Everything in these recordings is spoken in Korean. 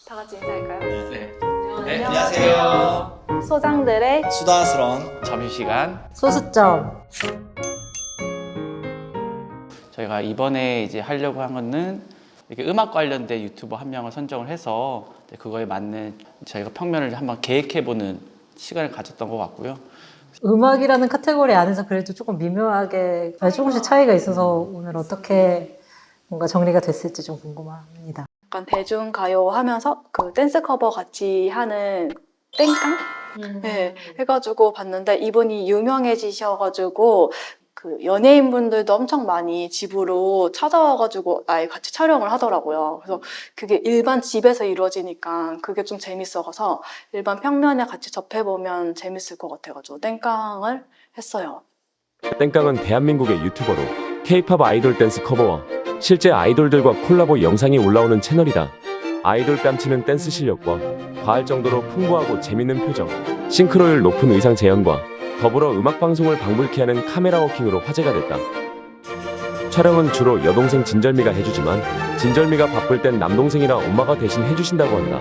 다 같이 인사할까요? 네. 네, 안녕하세요. 소장들의 수다스러운 점심시간. 소수점. 저희가 이번에 이제 하려고 한 거는 이렇게 음악 관련된 유튜버 한 명을 선정을 해서 그거에 맞는 저희가 평면을 한번 계획해보는 시간을 가졌던 것 같고요. 음악이라는 카테고리 안에서 그래도 조금 미묘하게 조금씩 차이가 있어서 오늘 어떻게 뭔가 정리가 됐을지 좀 궁금합니다. 약간 대중가요 하면서 그 댄스 커버 같이 하는 땡깡? 네, 해가지고 봤는데 이분이 유명해지셔가지고 그 연예인분들도 엄청 많이 집으로 찾아와가지고 아예 같이 촬영을 하더라고요. 그래서 그게 일반 집에서 이루어지니까 그게 좀 재밌어서 일반 평면에 같이 접해보면 재밌을 것 같아가지고 땡깡을 했어요. 땡깡은 대한민국의 유튜버로 K-팝 아이돌 댄스 커버와 실제 아이돌들과 콜라보 영상이 올라오는 채널이다. 아이돌 뺨치는 댄스 실력과 과할 정도로 풍부하고 재밌는 표정, 싱크로율 높은 의상 재현과 더불어 음악방송을 방불케 하는 카메라 워킹으로 화제가 됐다. 촬영은 주로 여동생 진절미가 해주지만 진절미가 바쁠 땐 남동생이나 엄마가 대신 해주신다고 한다.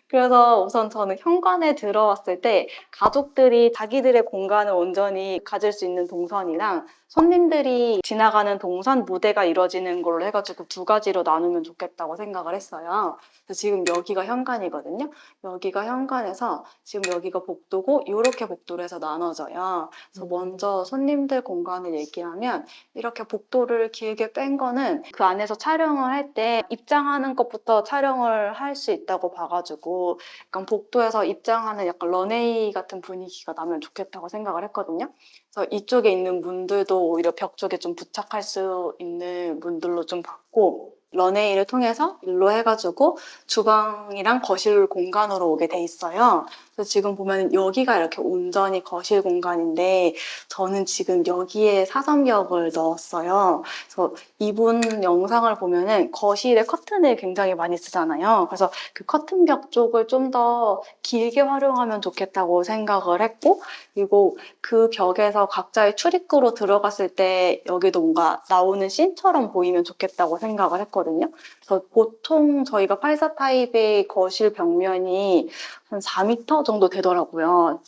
그래서 우선 저는 현관에 들어왔을 때 가족들이 자기들의 공간을 온전히 가질 수 있는 동선이랑 손님들이 지나가는 동선 무대가 이루어지는 걸로 해가지고 두 가지로 나누면 좋겠다고 생각을 했어요. 그래서 지금 여기가 현관이거든요. 여기가 현관에서 지금 여기가 복도고 이렇게 복도로 해서 나눠져요. 그래서 먼저 손님들 공간을 얘기하면 이렇게 복도를 길게 뺀 거는 그 안에서 촬영을 할 때 입장하는 것부터 촬영을 할 수 있다고 봐가지고 약간 복도에서 입장하는 약간 런웨이 같은 분위기가 나면 좋겠다고 생각을 했거든요. 그래서 이쪽에 있는 문들도 오히려 벽 쪽에 좀 부착할 수 있는 문들로 좀 봤고 런웨이를 통해서 일로 해가지고 주방이랑 거실 공간으로 오게 돼 있어요. 그래서 지금 보면 여기가 이렇게 온전히 거실 공간인데 저는 지금 여기에 사선벽을 넣었어요. 그래서 이분 영상을 보면은 거실에 커튼을 굉장히 많이 쓰잖아요. 그래서 그 커튼벽 쪽을 좀 더 길게 활용하면 좋겠다고 생각을 했고 그리고 그 벽에서 각자의 출입구로 들어갔을 때 여기도 뭔가 나오는 씬처럼 보이면 좋겠다고 생각을 했거든요. 그래서 보통 저희가 84 타입의 거실 벽면이 한 4m 정도 되더라고요.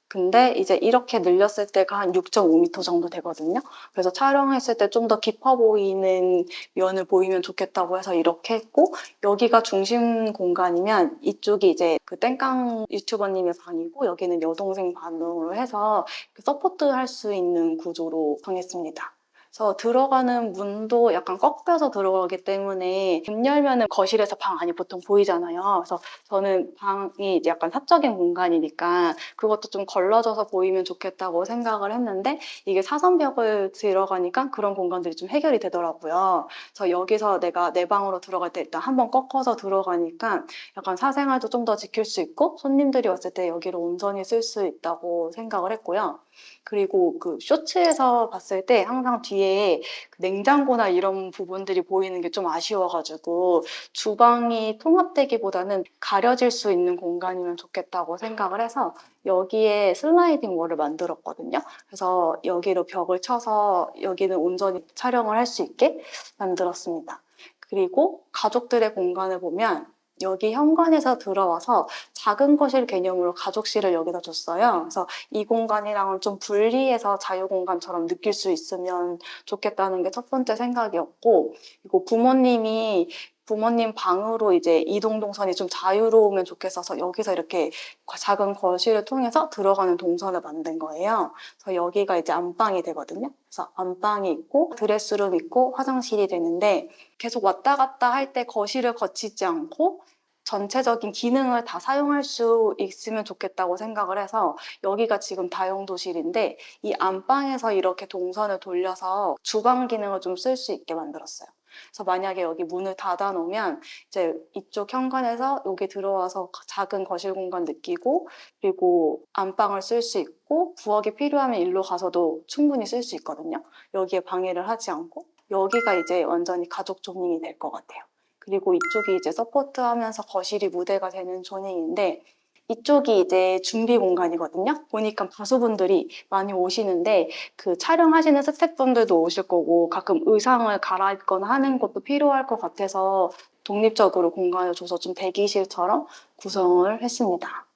근데 이제 이렇게 늘렸을 때가 한 6.5m 정도 되거든요. 그래서 촬영했을 때 좀 더 깊어 보이는 면을 보이면 좋겠다고 해서 이렇게 했고 여기가 중심 공간이면 이쪽이 이제 그 땡깡 유튜버님의 방이고 여기는 여동생 방으로 해서 서포트할 수 있는 구조로 정했습니다. 그래서 들어가는 문도 약간 꺾여서 들어가기 때문에 문 열면은 거실에서 방 안이 보통 보이잖아요. 그래서 저는 방이 이제 약간 사적인 공간이니까 그것도 좀 걸러져서 보이면 좋겠다고 생각을 했는데 이게 사선벽을 들어가니까 그런 공간들이 좀 해결이 되더라고요. 그래서 여기서 내가 내 방으로 들어갈 때 일단 한번 꺾어서 들어가니까 약간 사생활도 좀 더 지킬 수 있고 손님들이 왔을 때 여기를 온전히 쓸 수 있다고 생각을 했고요. 그리고 그 쇼츠에서 봤을 때 항상 뒤에 그 냉장고나 이런 부분들이 보이는 게 좀 아쉬워가지고 주방이 통합되기보다는 가려질 수 있는 공간이면 좋겠다고 생각을 해서 여기에 슬라이딩 월을 만들었거든요. 그래서 여기로 벽을 쳐서 여기는 온전히 촬영을 할 수 있게 만들었습니다. 그리고 가족들의 공간을 보면 여기 현관에서 들어와서 작은 거실 개념으로 가족실을 여기다 줬어요. 그래서 이 공간이랑은 좀 분리해서 자유공간처럼 느낄 수 있으면 좋겠다는 게 첫 번째 생각이었고 그리고 부모님 방으로 이제 이동 동선이 좀 자유로우면 좋겠어서 여기서 이렇게 작은 거실을 통해서 들어가는 동선을 만든 거예요. 그래서 여기가 이제 안방이 되거든요. 그래서 안방이 있고 드레스룸 있고 화장실이 되는데 계속 왔다 갔다 할 때 거실을 거치지 않고 전체적인 기능을 다 사용할 수 있으면 좋겠다고 생각을 해서 여기가 지금 다용도실인데 이 안방에서 이렇게 동선을 돌려서 주방 기능을 좀 쓸 수 있게 만들었어요. 그래서 만약에 여기 문을 닫아 놓으면 이제 이쪽 현관에서 여기 들어와서 작은 거실 공간 느끼고 그리고 안방을 쓸 수 있고 부엌이 필요하면 일로 가서도 충분히 쓸 수 있거든요. 여기에 방해를 하지 않고 여기가 이제 완전히 가족 조닝이 될 것 같아요. 그리고 이쪽이 이제 서포트하면서 거실이 무대가 되는 조닝인데 이쪽이 이제 준비 공간이거든요. 보니까 가수분들이 많이 오시는데 그 촬영하시는 스태프분들도 오실 거고 가끔 의상을 갈아입거나 하는 것도 필요할 것 같아서 독립적으로 공간을 줘서 좀 대기실처럼 구성을 했습니다.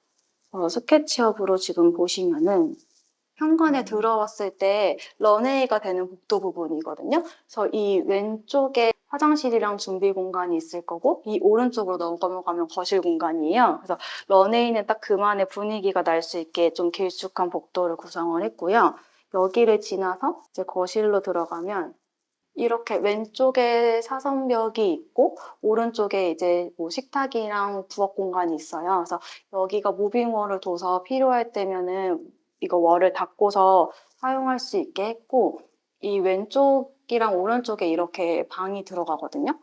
스케치업으로 지금 보시면은 현관에 들어왔을 때 런웨이가 되는 복도 부분이거든요. 그래서 이 왼쪽에 화장실이랑 준비 공간이 있을 거고 이 오른쪽으로 넘어가면 거실 공간이에요. 그래서 런웨이는 딱 그만의 분위기가 날 수 있게 좀 길쭉한 복도를 구성을 했고요. 여기를 지나서 이제 거실로 들어가면 이렇게 왼쪽에 사선벽이 있고 오른쪽에 이제 뭐 식탁이랑 부엌 공간이 있어요. 그래서 여기가 무빙월을 둬서 필요할 때면은 이거 월을 닫고서 사용할 수 있게 했고 이 왼쪽이랑 오른쪽에 이렇게 방이 들어가거든요.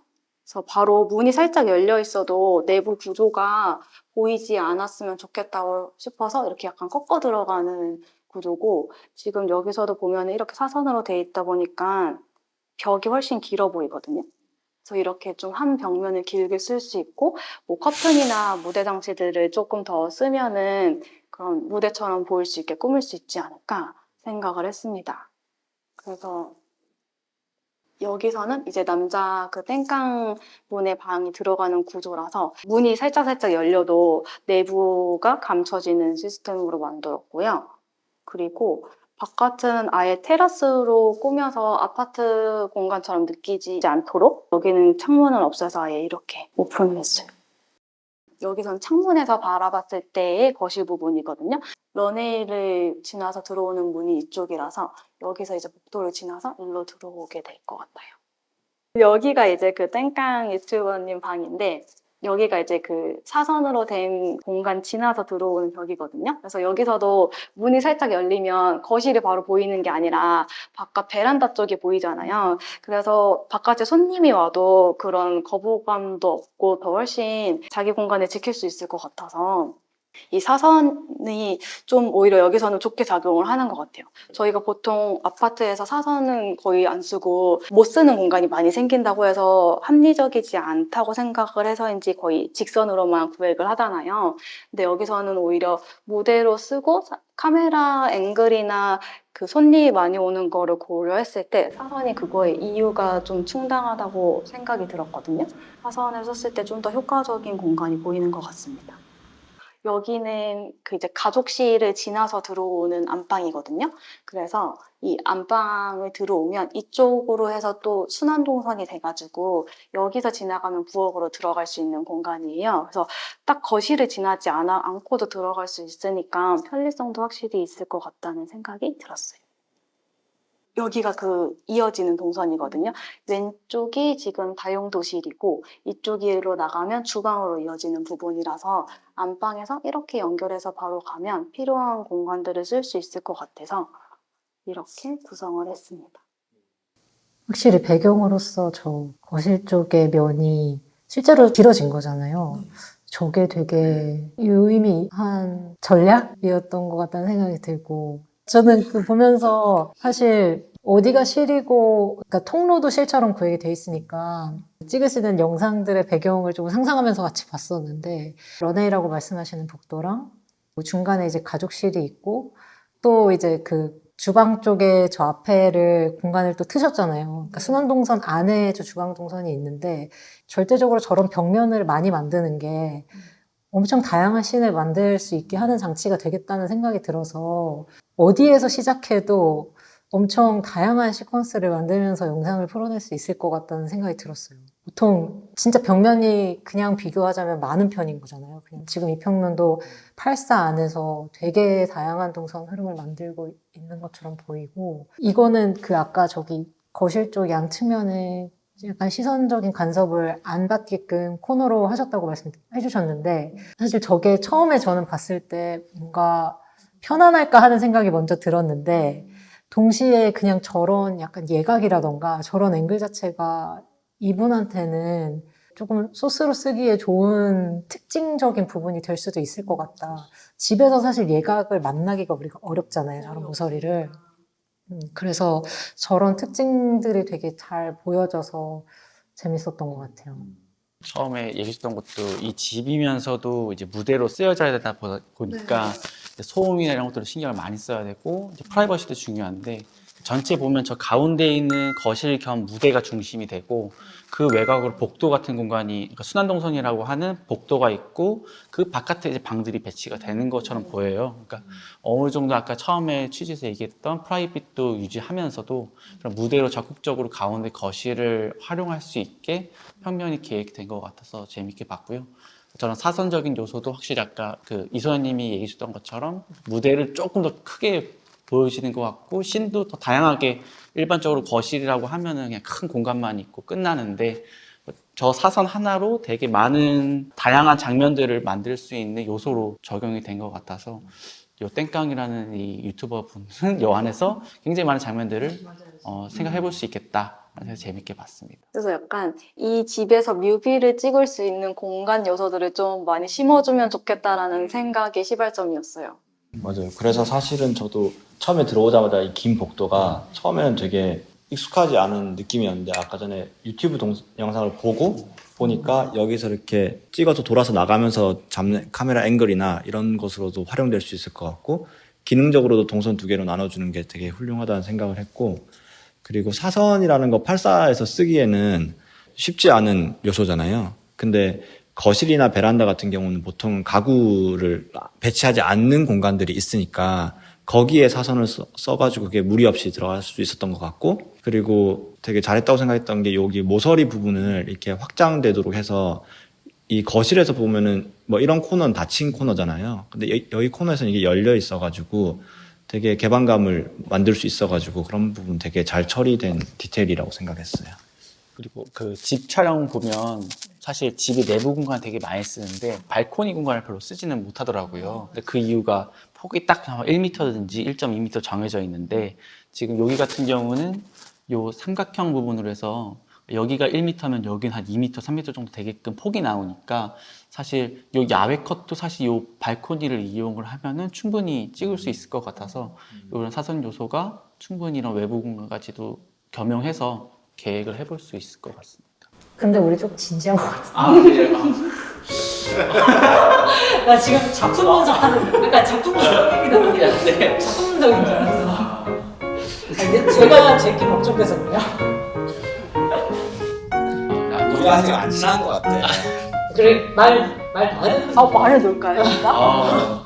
그래서 바로 문이 살짝 열려 있어도 내부 구조가 보이지 않았으면 좋겠다고 싶어서 이렇게 약간 꺾어 들어가는 구조고 지금 여기서도 보면 이렇게 사선으로 돼 있다 보니까 벽이 훨씬 길어 보이거든요. 그래서 이렇게 좀 한 벽면을 길게 쓸 수 있고 뭐 커튼이나 무대 장치들을 조금 더 쓰면은 그런 무대처럼 보일 수 있게 꾸밀 수 있지 않을까 생각을 했습니다. 그래서 여기서는 이제 남자 그 땡깡 문의 방이 들어가는 구조라서 문이 살짝 열려도 내부가 감춰지는 시스템으로 만들었고요. 그리고 바깥은 아예 테라스로 꾸며서 아파트 공간처럼 느끼지 않도록 여기는 창문을 없애서 아예 이렇게 오픈을 했어요. 여기선 창문에서 바라봤을 때의 거실 부분이거든요. 런웨이를 지나서 들어오는 문이 이쪽이라서 여기서 이제 복도를 지나서 일로 들어오게 될 것 같아요. 여기가 이제 그 땡깡 유튜버님 방인데 여기가 이제 그 사선으로 된 공간 지나서 들어오는 벽이거든요. 그래서 여기서도 문이 살짝 열리면 거실이 바로 보이는 게 아니라 바깥 베란다 쪽이 보이잖아요. 그래서 바깥에 손님이 와도 그런 거부감도 없고 더 훨씬 자기 공간을 지킬 수 있을 것 같아서 이 사선이 좀 오히려 여기서는 좋게 작용을 하는 것 같아요. 저희가 보통 아파트에서 사선은 거의 안 쓰고 못 쓰는 공간이 많이 생긴다고 해서 합리적이지 않다고 생각을 해서인지 거의 직선으로만 구획을 하잖아요. 근데 여기서는 오히려 무대로 쓰고 카메라 앵글이나 그 손님이 많이 오는 거를 고려했을 때 사선이 그거에 이유가 좀 충당하다고 생각이 들었거든요. 사선을 썼을 때 좀 더 효과적인 공간이 보이는 것 같습니다. 여기는 그 이제 가족실을 지나서 들어오는 안방이거든요. 그래서 이 안방을 들어오면 이쪽으로 해서 또 순환 동선이 돼가지고 여기서 지나가면 부엌으로 들어갈 수 있는 공간이에요. 그래서 딱 거실을 지나지 않고도 들어갈 수 있으니까 편리성도 확실히 있을 것 같다는 생각이 들었어요. 여기가 그 이어지는 동선이거든요. 왼쪽이 지금 다용도실이고 이쪽으로 나가면 주방으로 이어지는 부분이라서 안방에서 이렇게 연결해서 바로 가면 필요한 공간들을 쓸 수 있을 것 같아서 이렇게 구성을 했습니다. 확실히 배경으로서 저 거실 쪽의 면이 실제로 길어진 거잖아요. 저게 되게 유의미한 전략이었던 것 같다는 생각이 들고 저는 그 보면서 사실 어디가 실이고 그러니까 통로도 실처럼 구획이 돼 있으니까 찍으시는 영상들의 배경을 좀 상상하면서 같이 봤었는데 런웨이라고 말씀하시는 복도랑 중간에 이제 가족실이 있고 또 이제 그 주방 쪽에 저 앞에를 공간을 또 트셨잖아요. 그러니까 순환동선 안에 저 주방동선이 있는데 절대적으로 저런 벽면을 많이 만드는 게 엄청 다양한 씬을 만들 수 있게 하는 장치가 되겠다는 생각이 들어서 어디에서 시작해도 엄청 다양한 시퀀스를 만들면서 영상을 풀어낼 수 있을 것 같다는 생각이 들었어요. 보통 진짜 벽면이 그냥 비교하자면 많은 편인 거잖아요. 그냥 지금 이 평면도 84 안에서 되게 다양한 동선 흐름을 만들고 있는 것처럼 보이고 이거는 그 아까 저기 거실 쪽 양측면에 약간 시선적인 간섭을 안 받게끔 코너로 하셨다고 말씀해 주셨는데 사실 저게 처음에 저는 봤을 때 뭔가 편안할까 하는 생각이 먼저 들었는데 동시에 그냥 저런 약간 예각이라던가 저런 앵글 자체가 이분한테는 조금 소스로 쓰기에 좋은 특징적인 부분이 될 수도 있을 것 같다. 집에서 사실 예각을 만나기가 우리가 어렵잖아요. 저런 모서리를. 그래서 저런 특징들이 되게 잘 보여져서 재밌었던 것 같아요. 처음에 얘기했던 것도 이 집이면서도 이제 무대로 쓰여져야 되다 보니까 소음이나 이런 것들을 신경을 많이 써야 되고 이제 프라이버시도 중요한데 전체 보면 저 가운데 있는 거실 겸 무대가 중심이 되고 그 외곽으로 복도 같은 공간이 그러니까 순환동선이라고 하는 복도가 있고 그 바깥에 이제 방들이 배치가 되는 것처럼 보여요. 그러니까 어느 정도 아까 처음에 취지에서 얘기했던 프라이빗도 유지하면서도 그런 무대로 적극적으로 가운데 거실을 활용할 수 있게 평면이 계획된 것 같아서 재밌게 봤고요. 저는 사선적인 요소도 확실히 아까 그 이소연님이 얘기해 주셨던 것처럼 무대를 조금 더 크게 보여지는 것 같고 씬도 더 다양하게 일반적으로 거실이라고 하면은 그냥 큰 공간만 있고 끝나는데 저 사선 하나로 되게 많은 다양한 장면들을 만들 수 있는 요소로 적용이 된 것 같아서 요 땡깡이라는 이 유튜버 분은 요 안에서 굉장히 많은 장면들을 생각해 볼 수 있겠다. 그래서 재밌게 봤습니다. 그래서 약간 이 집에서 뮤비를 찍을 수 있는 공간 요소들을 좀 많이 심어주면 좋겠다라는 생각이 시발점이었어요. 맞아요. 그래서 사실은 저도 처음에 들어오자마자 이 긴 복도가 처음에는 되게 익숙하지 않은 느낌이었는데 아까 전에 유튜브 영상을 보니까 여기서 이렇게 찍어서 돌아서 나가면서 잡는 카메라 앵글이나 이런 것으로도 활용될 수 있을 것 같고 기능적으로도 동선 두 개로 나눠주는 게 되게 훌륭하다는 생각을 했고 그리고 사선이라는 거 8사에서 쓰기에는 쉽지 않은 요소잖아요. 근데 거실이나 베란다 같은 경우는 보통 가구를 배치하지 않는 공간들이 있으니까 거기에 사선을 써가지고 그게 무리 없이 들어갈 수 있었던 것 같고 그리고 되게 잘했다고 생각했던 게 여기 모서리 부분을 이렇게 확장되도록 해서 이 거실에서 보면은 뭐 이런 코너는 닫힌 코너잖아요. 근데 여기 코너에서는 이게 열려 있어가지고 되게 개방감을 만들 수 있어가지고 그런 부분 되게 잘 처리된 디테일이라고 생각했어요. 그리고 그 집 촬영 보면 사실 집이 내부 공간 되게 많이 쓰는데 발코니 공간을 별로 쓰지는 못하더라고요. 근데 그 이유가 폭이 딱 1m든지 1.2m 정해져 있는데 지금 여기 같은 경우는 요 삼각형 부분으로 해서 여기가 1m면 여기는 한 2m, 3m 정도 되게끔 폭이 나오니까 사실 요 야외 컷도 사실 요 발코니를 이용을 하면은 충분히 찍을 수 있을 것 같아서 이런 사선 요소가 충분히 이런 외부 공간까지도 겸용해서 계획을 해볼 수 있을 것 같습니다. 근데 우리 좀 진지한 것 같아. 아, 그래요? 나 지금 작품 분석하는, 그러니까 작품 분석 얘기 듣는데 작품 분석인 줄 알았어. 근데 제가 제끼 걱정돼서 그래요. 우리가 아직 안 친한 것 같아. 그래, 말 다른. 말을 놓을까요, 진짜?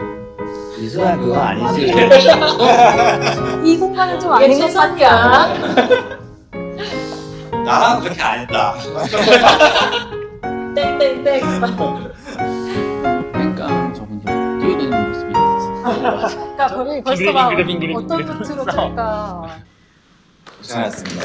이소야 그거 아니지. 이 공간은 좀 이게 아닌 것 같아. 최선이야. 나랑 그렇게 안 했다. 땡땡땡. 그러니까 저분이 뛰어다니는 모습이 그러니까 벌써 막 빙글빙글 어떤 끝으로 갈까. 고생하셨습니다.